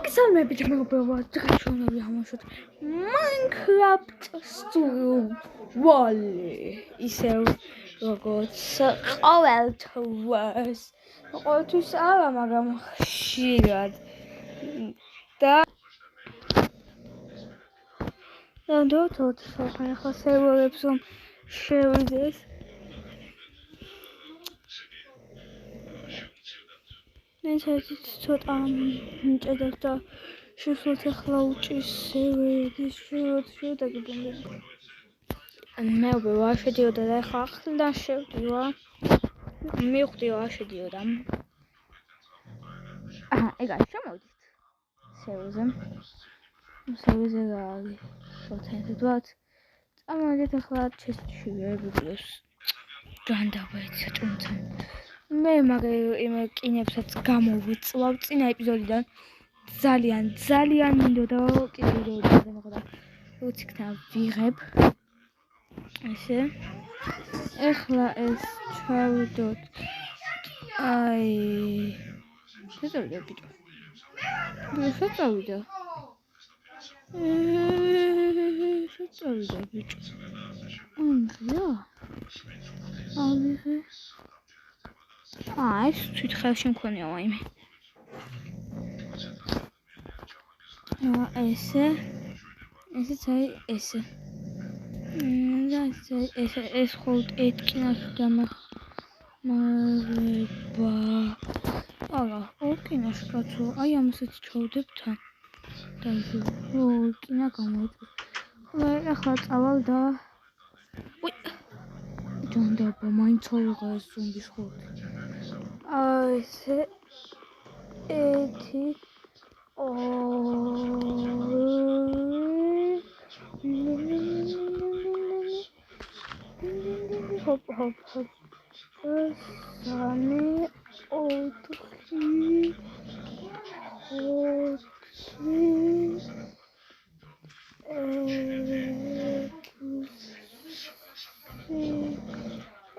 მოგესალმებით მეგობრებო, დღეს ჩვენები ამოშოთ Minecraft Survival. ისევ როგორც ყოველთვის. ყოველთვის არა, მაგრამ ხშირად. და დოთ ახლა სერვერებს რომ შევიდეს. ნეცადით ცოტა მჭედებ და შევსვათ ახლა უჭის სერვერის შევდაგებინდები. მეუბნება არ შედიოდა და ახლა ახლიდან შევდივა. მივხვდი რომ არ შედიოდა. ეგ არის შემოვიდეთ სერვერზე. სერვერზე რა არის? შევთანხმდით. წამოვიდეთ ახლა ჩესტში ვებიდეს. ჯანდაბეთ საჭმელთან. მე იმ კინებსაც გამოვწვავ წინა ეპიზოდიდან ძალიან მინდოდა კიდევ ვიდეოები დამოხდა უციკთან ვიღებ ესე ეხლა ეს ჩავდოთ აი შეწავიდა ბიჭო შეწავიდა ბიჭო ამღია ავიღე ეს თვით ხელში მქონია ვაიმე. ესეც აი ესე. და ეს ხოლმე ეთკინას დამახმარება. არა, ოკინას კაცო, აი ამასაც ჩავდებ თან. და ოკინა გამოიწვია. ახლა წავალ და უი ჯანდაბა მაინც ავიღა ეს ზომბის ხოლმე. ესე ეთი ჰოპ სამი ოთხი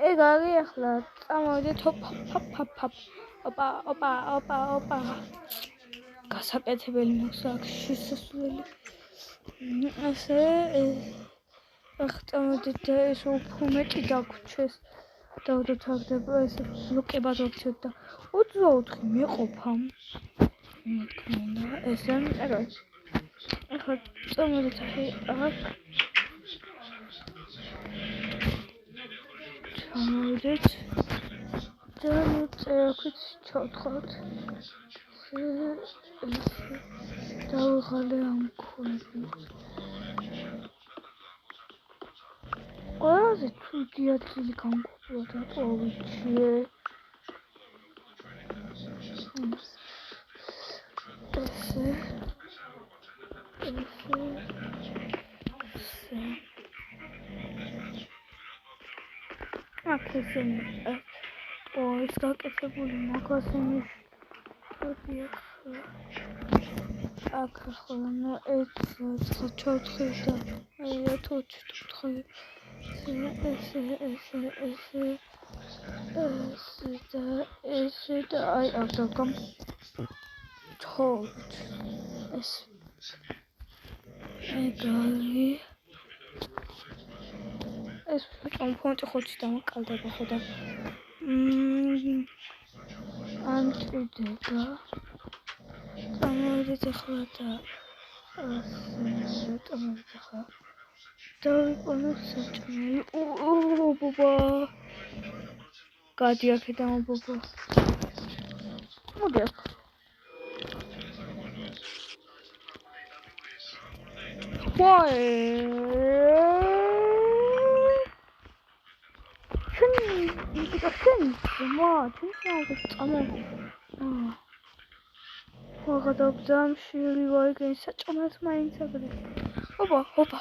ეგ არის ახლა წამოვიდეთ ოპა გასაკეთებელი მოსაკ შესასვლელი ასე ახლა წამოვიდეთ და ეს უფრო მეტი დაგვრჩეს დავდოთარდება ეს ბლოკებად ვაქცევთ და 24 მეყოფა რა თქმა უნდა ესე ახლა წამოვიდეთ აქ ჩამოვიდეთ და წერაქვით ჩავთხოვთ დავიღალე ამ ქონები ყველაზე ცუდი ადგილი გამყოფილა და ტოვიჩიე ესე აქ ეს გაკეთებული მაგაზე ნიშნები აქ ხოლმე ეს ჩავთხევ და აი თოჩთხევ ესე და აი აქ დაგამ თოჩ ეს ეგარი ეს ფონტი ხოჩი დამაკალდება ხო და ანტიდება წამოვიდეთ ახლა და წამოვიდეთ ახლა დავიყვანოთ საჭმელი ბობა გადი აქედან ბობა მოდი აქ ვაღადავ შევივაიგენ საჭმელს მაინც აგრე ოპა მოდი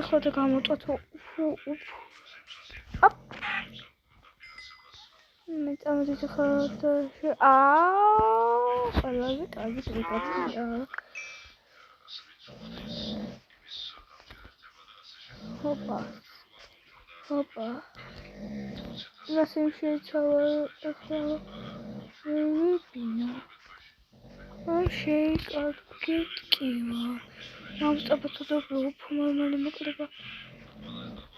ახლა და გამოტვათ მე წამოდით ახლა და ყველა ყველაზე კარგი ტრეკია. Hoppa. Nasıl şey çalar? Her şey artık gidiyor. Namsta patada bu pumarları mı kadar?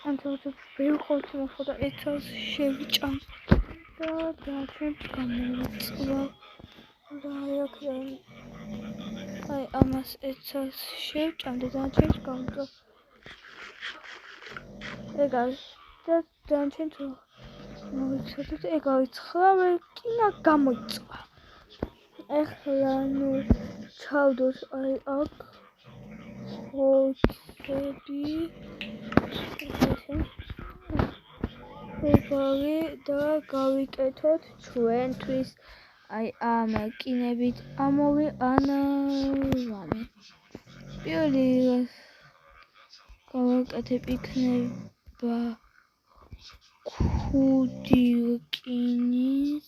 Antalya'da bir koltuğuma foda etas şevçam. Da çünkü kamerası var. Yakın. Ay ama etas şevçam da çünkü kamerası. Egal. Da çünkü მოიცადეთ, ეგავიცხლა, კინა გამოიწვა. ეხლა ნუ ჩავდოთ აი აქ ხოთები და გავიკეთოთ ჩვენთვის აი ამ კინებით ამოვიყანავ. პირველი გავაკეთებ იქნება ქუდი რკინის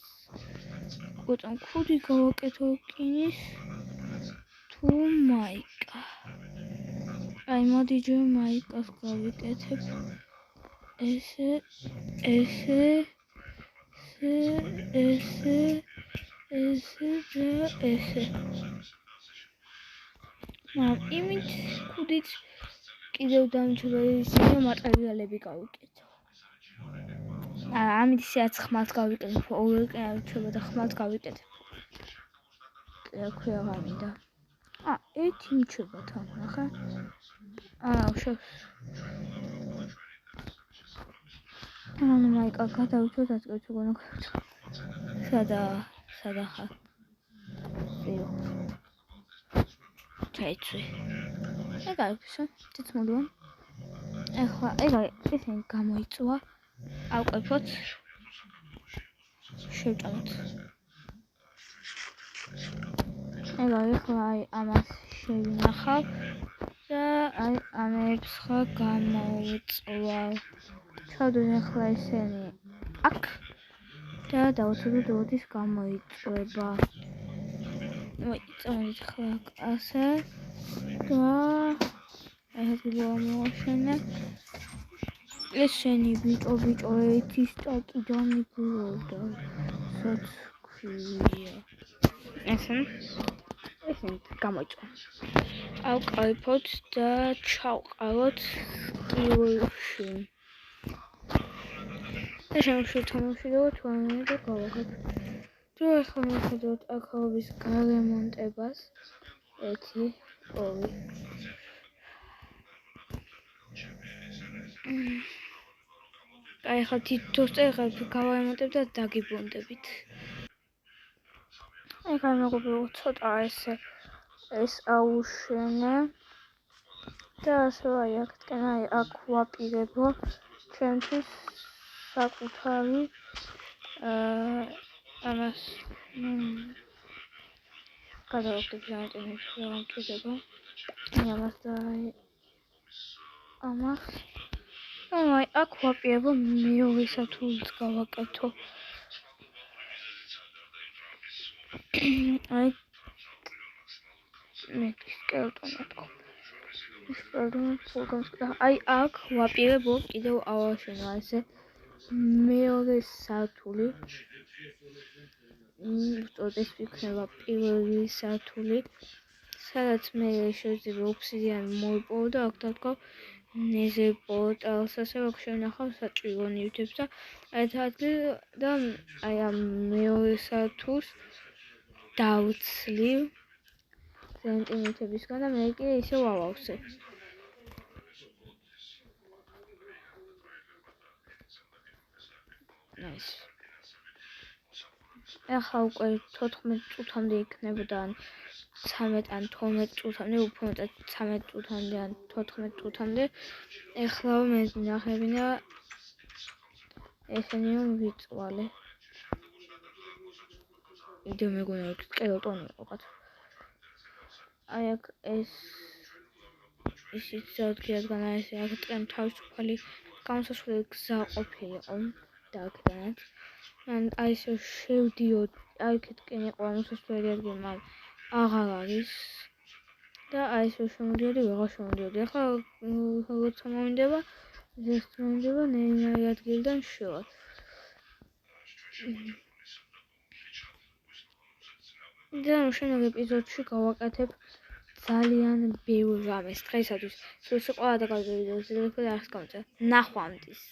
Όταν ქუდი გავაკეთო რკინის თუ მაიკა. აი მოდი ჯერ მაიკას გავიკეთებ. ესე და ესე. მაგრამ იმით ქუდით კიდევ დამჭირდა ისინი მატერიალები გავიკეთო. ამით ისეაც ხმალს გავიკეთებ, ორი რკინა და ხმალს გავიკეთებ. აქვე აღარ მინდა. ერთი მიჩება თან, ახლა. მაიკა გადავიწოთ ასკეთ უგონა. სადა ხარ? ზიო. ჩაიცვი. ეგაიქშო, თითმოდან. ეხლა ესენი გამოიწვა. ავყებოთ. შევჭამოთ. ეხლა აი ამას შევინახავ და აი ამებს ხა გამოვწვალ. ჩავდოთ ეხლა ესენი აქ და დავუცადოთ როდის გამოიწვება. მოიწონით ხა ასე და ეს გამოვაშენე. ესენი ბიჭო ეთის სტაკიდან იბურდა. საცქვია. ესენი გამოიწვა. ავყავოთ და ჩავყავოთ სტილში. ეშემში თამაშდება თვალნი და გავაკეთებ. თუ ახლა მივხვდეთ აქაობის გარემონტებას. 1 2 აი ხა თითოს წერხებ გავარემონტებ და დაგიბრუნდებით. ეხლა მეგობრებო ცოტა ეს აუშენე და ასე აი აქეთკენ აი აქ ვაპირებო ჩემთვის საკუთარი ამას გადავაგდებ ჟანტინებს რა მჭირდება ამას და ამას აი აქ ვაპირებო მეორე სათულს გავაკეთო აი მე სკელტონატო აი აქ ვაპირებო კიდევ ავაშენო ესე მეორე სართული ეს იქნება პირველი სართული სადაც მე შეიძლება ოფსიდიანი მოვიპოვო და აქ დადგავ ნეზერ პორტალს ასე რომ შევნახავ საჭირო ნივთებს და აი და აი ამ მეორე სართულს დავცლივ სენტიმეტრებისგან და მე კი ისე ვავავსებ. Nice. ახლა უკვე 14 წუთამდე იქნებოდა ან 13 ან 12 წუთამდე უფრო მეტად 13 წუთამდე ან 14 წუთამდე ახლა მე ნახებინა ესენი ვიწვალე იდე მეგონა რომ სკელტონი ვიყავ აი აქ ეს ისიც ზოგადად ესე აქეთკენ თავისუფალი გამოსასვლელი გზა ყოფილიყო და აქედანაც ან აი ესე შევდიოდ აი აქეთკენ იყო გამოსასვლელი ადგილი მაგრამ აღარ არის და აი ეს შემოდიოდი, ვეღარ შემოდიოდი. ახლა როცა მომინდება, ზესტმენდება ნეიმარი ადგილიდან შევარ. და შემდეგ ეპიზოდში გავაკეთებ ძალიან ბევრ რამეს. დღეისათვის სულ ყველა დაკავებული ვიდეოს არ ხსკამწა. ნახვამდის.